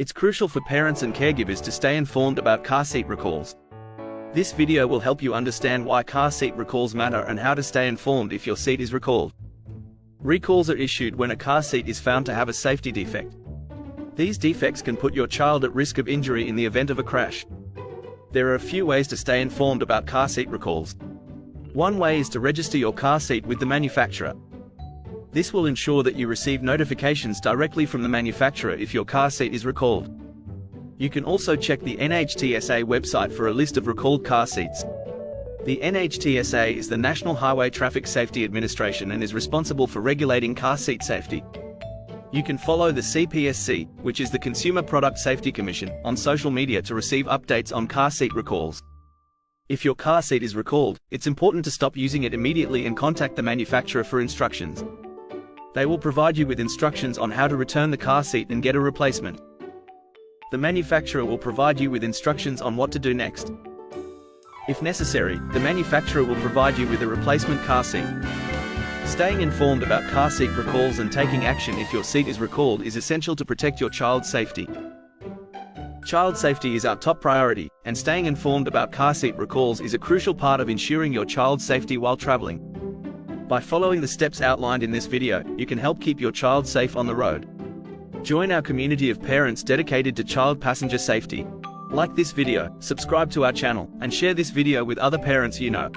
It's crucial for parents and caregivers to stay informed about car seat recalls. This video will help you understand why car seat recalls matter and how to stay informed if your seat is recalled. Recalls are issued when a car seat is found to have a safety defect. These defects can put your child at risk of injury in the event of a crash. There are a few ways to stay informed about car seat recalls. One way is to register your car seat with the manufacturer. This will ensure that you receive notifications directly from the manufacturer if your car seat is recalled. You can also check the NHTSA website for a list of recalled car seats. The NHTSA is the National Highway Traffic Safety Administration and is responsible for regulating car seat safety. You can follow the CPSC, which is the Consumer Product Safety Commission, on social media to receive updates on car seat recalls. If your car seat is recalled, it's important to stop using it immediately and contact the manufacturer for instructions. They will provide you with instructions on how to return the car seat and get a replacement. The manufacturer will provide you with instructions on what to do next. If necessary, the manufacturer will provide you with a replacement car seat. Staying informed about car seat recalls and taking action if your seat is recalled is essential to protect your child's safety. Child safety is our top priority, and staying informed about car seat recalls is a crucial part of ensuring your child's safety while traveling. By following the steps outlined in this video, you can help keep your child safe on the road. Join our community of parents dedicated to child passenger safety. Like this video, subscribe to our channel, and share this video with other parents you know.